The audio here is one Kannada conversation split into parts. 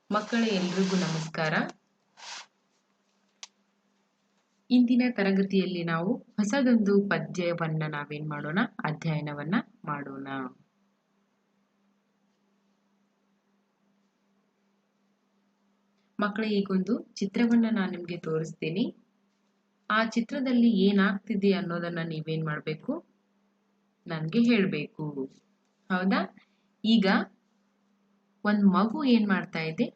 ಮಕ್ಕಳೇ ಎಲ್ರಿಗೂ ನಮಸ್ಕಾರ. ಇಂದಿನ ತರಗತಿಯಲ್ಲಿ ನಾವು ಹೊಸದೊಂದು ಪದ್ಯವನ್ನ ನಾವೇನ್ ಮಾಡೋಣ, ಅಧ್ಯಯನವನ್ನ ಮಾಡೋಣ. ಮಕ್ಕಳೇ, ಈಗೊಂದು ಚಿತ್ರವನ್ನ ನಾನು ನಿಮ್ಗೆ ತೋರಿಸ್ತೀನಿ. ಆ ಚಿತ್ರದಲ್ಲಿ ಏನಾಗ್ತಿದೆ ಅನ್ನೋದನ್ನ ನೀವೇನ್ ಮಾಡ್ಬೇಕು, ನನ್ಗೆ ಹೇಳ್ಬೇಕು. ಹೌದಾ? ಈಗ ಒಂದ್ ಮಗು ಏನ್ ಮಾಡ್ತಾ ಇದೆ,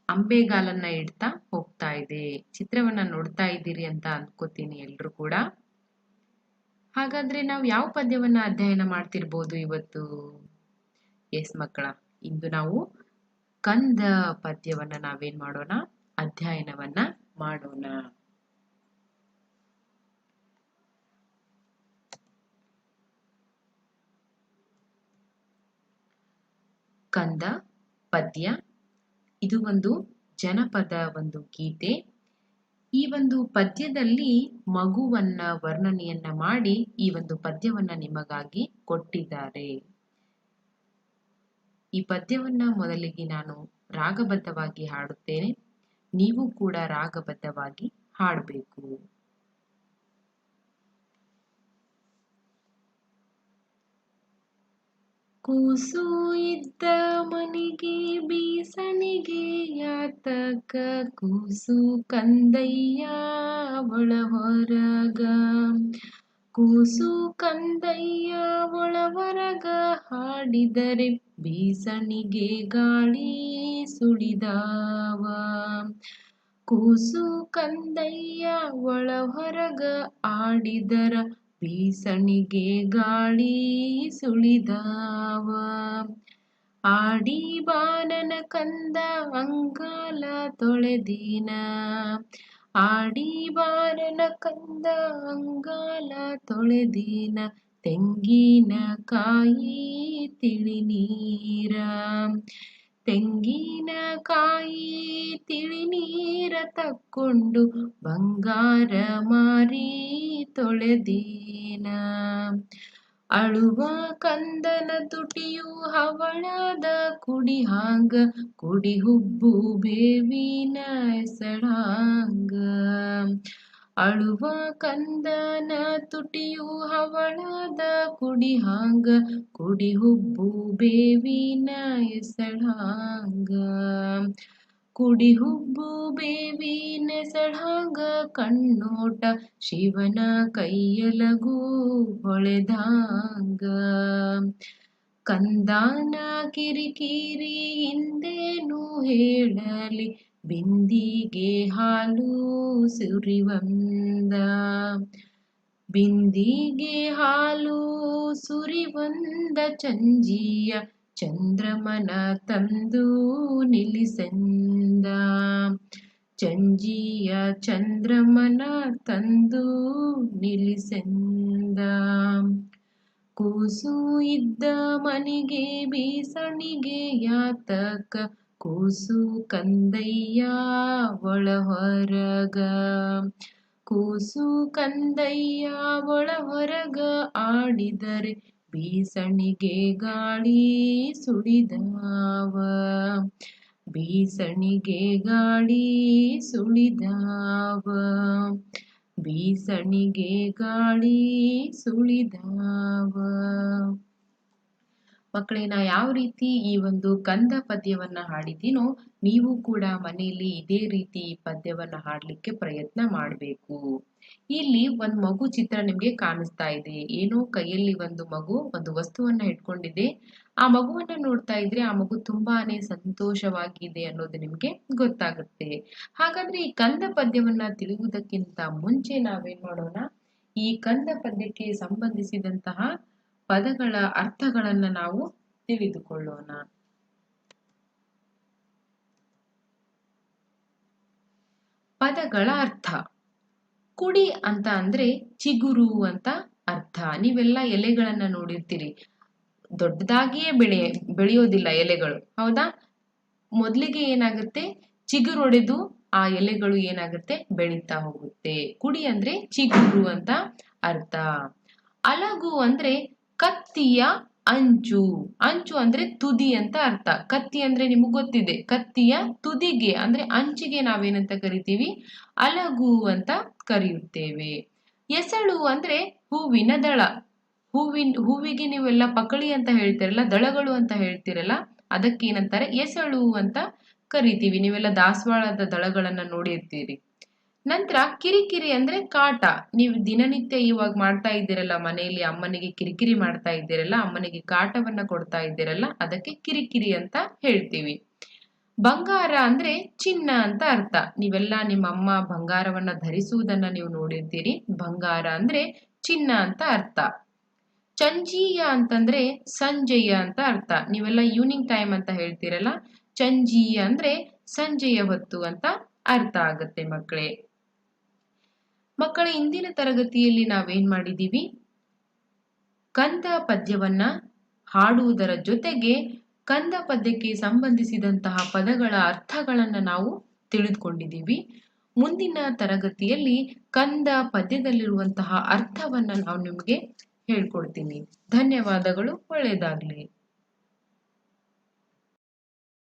ಅಂಬೆಗಾಲನ್ನ ಇಡ್ತಾ ಹೋಗ್ತಾ ಇದೆ. ಚಿತ್ರವನ್ನ ನೋಡ್ತಾ ಇದ್ದೀರಿ ಅಂತ ಅನ್ಕೋತೀನಿ ಎಲ್ರು ಕೂಡ. ಹಾಗಾದ್ರೆ ನಾವು ಯಾವ ಪದ್ಯವನ್ನ ಅಧ್ಯಯನ ಮಾಡ್ತಿರ್ಬೋದು ಇವತ್ತು? ಎಸ್ ಮಕ್ಕಳ, ಇಂದು ನಾವು ಕಂದ ಪದ್ಯವನ್ನ ನಾವೇನ್ ಮಾಡೋಣ, ಅಧ್ಯಯನವನ್ನ ಮಾಡೋಣ. ಕಂದ ಪದ್ಯ ಇದು ಒಂದು ಜನಪದ ಒಂದು ಗೀತೆ. ಈ ಒಂದು ಪದ್ಯದಲ್ಲಿ ಮಗುವನ್ನ ವರ್ಣನೆಯನ್ನ ಮಾಡಿ ಈ ಒಂದು ಪದ್ಯವನ್ನ ನಿಮಗಾಗಿ ಕೊಟ್ಟಿದ್ದಾರೆ. ಈ ಪದ್ಯವನ್ನ ಮೊದಲಿಗೆ ನಾನು ರಾಗಬದ್ಧವಾಗಿ ಹಾಡುತ್ತೇನೆ, ನೀವು ಕೂಡ ರಾಗಬದ್ಧವಾಗಿ ಹಾಡಬೇಕು. ಕೂಸು ಇದ್ದ ಮನಿಗೆ ಬೀಸಣಿಗೆ ಯಾತಕ, ಕೂಸು ಕಂದಯ್ಯ ಒಳ ಹೊರಗ, ಕೂಸು ಕಂದಯ್ಯ ಒಳ ಹೊರಗ, ಹಾಡಿದರೆ ಬೀಸಣಿಗೆ ಗಾಳಿ ಸುಳಿದಾವ. ಕೂಸು ಕಂದಯ್ಯ ಒಳ ಹೊರಗ, ಆಡಿದರ ಬೀಸಣಿಗೆ ಗಾಳಿ ಸುಳಿದಾವ. ಆಡಿ ಬಾನನ ಕಂದ ಅಂಗಾಲ ತೊಳೆದೀನ, ಆಡಿ ಬಾನನ ಕಂದ ಅಂಗಾಲ ತೊಳೆದೀನ, ತೆಂಗಿನ ಕಾಯಿ ತಿಳಿ ನೀರ, ತೆಂಗಿನ ಕಾಯಿ ತಿಳಿ ನೀರ ತಕ್ಕೊಂಡು ಬಂಗಾರ ಮಾರಿ ತೊಳೆದೀನ. ಅಳುವ ಕಂದನ ತುಟಿಯು ಹವಳದ ಕುಡಿ ಹಾಂಗ, ಕುಡಿ ಹುಬ್ಬು ಬೇವಿನ ಎಸಳಾಂಗ. ಅಳುವ ಕಂದನ ತುಟಿಯು ಹವಳದ ಕುಡಿ ಹಾಂಗ, ಕುಡಿ ಹುಬ್ಬು ಬೇವಿನ ಎಸಳಾಂಗ. ಕುಡಿ ಹುಬ್ಬು ಬೇವಿನ ಎಸಳಾಂಗ, ಕಣ್ಣೋಟ ಶಿವನ ಕೈಯಲಗು ಹೊಳೆದಾಂಗ. ಕಂದಾನ ಕಿರಿಕಿರಿ ಹಿಂದೇನು ಹೇಳಲಿ, ಬಿಂದಿಗೆ ಹಾಲು ಸುರಿವಂದ, ಬಿಂದಿಗೆ ಹಾಲು ಸುರಿವಂದ, ಚಂಜಿಯ ಚಂದ್ರಮನ ತಂದು ನಿಲ್ಲಿಸೆಂದ, ಚಂಜಿಯ ಚಂದ್ರಮನ ತಂದು ನಿಲ್ಲಿಸೆಂದ. ಕೂಸು ಇದ್ದ ಮನಿಗೆ ಬೀಸಣಿಗೆ ಯಾತಕ, ಕೂಸು ಕಂದಯ್ಯ ಒಳ ಹೊರಗ, ಕೂಸು ಕಂದಯ್ಯ ಒಳ ಹೊರಗ, ಆಡಿದರೆ ಬೀಸಣಿಗೆ ಗಾಳಿ ಸುಳಿದಾವ. ಬೀಸಣಿಗೆ ಗಾಳಿ ಸುಳಿದಾವ, ಬೀಸಣಿಗೆ ಗಾಳಿ ಸುಳಿದಾವ. ಮಕ್ಕಳೇ, ನಾ ಯಾವ ರೀತಿ ಈ ಒಂದು ಕಂದ ಪದ್ಯವನ್ನ ಹಾಡಿದ್ದೀನೋ, ನೀವು ಕೂಡ ಮನೆಯಲ್ಲಿ ಇದೇ ರೀತಿ ಈ ಪದ್ಯವನ್ನ ಹಾಡ್ಲಿಕ್ಕೆ ಪ್ರಯತ್ನ ಮಾಡಬೇಕು. ಇಲ್ಲಿ ಒಂದ್ ಮಗು ಚಿತ್ರ ನಿಮ್ಗೆ ಕಾಣಿಸ್ತಾ ಇದೆ. ಏನೋ ಕೈಯಲ್ಲಿ ಒಂದು ಮಗು ಒಂದು ವಸ್ತುವನ್ನ ಇಟ್ಕೊಂಡಿದೆ. ಆ ಮಗುವನ್ನ ನೋಡ್ತಾ ಇದ್ರೆ ಆ ಮಗು ತುಂಬಾನೇ ಸಂತೋಷವಾಗಿದೆ ಅನ್ನೋದು ನಿಮ್ಗೆ ಗೊತ್ತಾಗುತ್ತೆ. ಹಾಗಾದ್ರೆ ಈ ಕಂದ ಪದ್ಯವನ್ನ ತಿಳಿಯುವುದಕ್ಕಿಂತ ಮುಂಚೆ ನಾವೇನ್ ಮಾಡೋಣ, ಈ ಕಂದ ಪದ್ಯಕ್ಕೆ ಸಂಬಂಧಿಸಿದಂತಹ ಪದಗಳ ಅರ್ಥಗಳನ್ನ ನಾವು ತಿಳಿದುಕೊಳ್ಳೋಣ. ಪದಗಳ ಅರ್ಥ. ಕುಡಿ ಅಂತ ಅಂದ್ರೆ ಚಿಗುರು ಅಂತ ಅರ್ಥ. ನೀವೆಲ್ಲ ಎಲೆಗಳನ್ನ ನೋಡಿರ್ತೀರಿ, ದೊಡ್ಡದಾಗಿಯೇ ಬೆಳೆಯೋದಿಲ್ಲ ಎಲೆಗಳು, ಹೌದಾ? ಮೊದಲಿಗೆ ಏನಾಗುತ್ತೆ, ಚಿಗುರೊಡೆದು ಆ ಎಲೆಗಳು ಏನಾಗುತ್ತೆ, ಬೆಳೀತಾ ಹೋಗುತ್ತೆ. ಕುಡಿ ಅಂದ್ರೆ ಚಿಗುರು ಅಂತ ಅರ್ಥ. ಅಲಗು ಅಂದ್ರೆ ಕತ್ತಿಯ ಅಂಚು. ಅಂಚು ಅಂದ್ರೆ ತುದಿ ಅಂತ ಅರ್ಥ. ಕತ್ತಿ ಅಂದ್ರೆ ನಿಮಗೆ ಗೊತ್ತಿದೆ, ಕತ್ತಿಯ ತುದಿಗೆ ಅಂದ್ರೆ ಅಂಚಿಗೆ ನಾವೇನಂತ ಕರಿತೀವಿ, ಅಲಗು ಅಂತ ಕರೆಯುತ್ತೇವೆ. ಎಸಳು ಅಂದ್ರೆ ಹೂವಿನ ದಳ. ಹೂವಿಗೆ ನೀವೆಲ್ಲ ಪಕಳಿ ಅಂತ ಹೇಳ್ತಿರಲ್ಲ, ದಳಗಳು ಅಂತ ಹೇಳ್ತಿರಲ್ಲ, ಅದಕ್ಕೇನಂತಾರೆ ಎಸಳು ಅಂತ ಕರಿತೀವಿ. ನೀವೆಲ್ಲ ದಾಸವಾಳದ ದಳಗಳನ್ನ ನೋಡಿರ್ತೀರಿ. ನಂತರ ಕಿರಿಕಿರಿ ಅಂದ್ರೆ ಕಾಟ. ನೀವು ದಿನನಿತ್ಯ ಇವಾಗ ಮಾಡ್ತಾ ಇದ್ದೀರಲ್ಲ, ಮನೆಯಲ್ಲಿ ಅಮ್ಮನಿಗೆ ಕಿರಿಕಿರಿ ಮಾಡ್ತಾ ಇದ್ದೀರಲ್ಲ, ಅಮ್ಮನಿಗೆ ಕಾಟವನ್ನ ಕೊಡ್ತಾ ಇದ್ದೀರಲ್ಲ, ಅದಕ್ಕೆ ಕಿರಿಕಿರಿ ಅಂತ ಹೇಳ್ತೀವಿ. ಬಂಗಾರ ಅಂದ್ರೆ ಚಿನ್ನ ಅಂತ ಅರ್ಥ. ನೀವೆಲ್ಲ ನಿಮ್ಮ ಅಮ್ಮ ಬಂಗಾರವನ್ನ ಧರಿಸುವುದನ್ನ ನೀವು ನೋಡಿರ್ತೀರಿ. ಬಂಗಾರ ಅಂದ್ರೆ ಚಿನ್ನ ಅಂತ ಅರ್ಥ. ಚಂಜೀಯ ಅಂತಂದ್ರೆ ಸಂಜೆಯ ಅಂತ ಅರ್ಥ. ನೀವೆಲ್ಲ ಈವ್ನಿಂಗ್ ಟೈಮ್ ಅಂತ ಹೇಳ್ತೀರಲ್ಲ, ಚಂಜೀಯ ಅಂದ್ರೆ ಸಂಜೆಯ ಹೊತ್ತು ಅಂತ ಅರ್ಥ ಆಗತ್ತೆ ಮಕ್ಕಳೇ. ಮಕ್ಕಳೇ, ಇಂದಿನ ತರಗತಿಯಲ್ಲಿ ನಾವೇನ್ ಮಾಡಿದೀವಿ, ಕಂದ ಪದ್ಯವನ್ನ ಹಾಡುವುದರ ಜೊತೆಗೆ ಕಂದ ಪದ್ಯಕ್ಕೆ ಸಂಬಂಧಿಸಿದಂತಹ ಪದಗಳ ಅರ್ಥಗಳನ್ನ ನಾವು ತಿಳಿದುಕೊಂಡಿದ್ದೀವಿ. ಮುಂದಿನ ತರಗತಿಯಲ್ಲಿ ಕಂದ ಪದ್ಯದಲ್ಲಿರುವಂತಹ ಅರ್ಥವನ್ನ ನಾವು ನಿಮಗೆ ಹೇಳ್ಕೊಡ್ತೀನಿ. ಧನ್ಯವಾದಗಳು. ಒಳ್ಳೆಯದಾಗ್ಲಿ.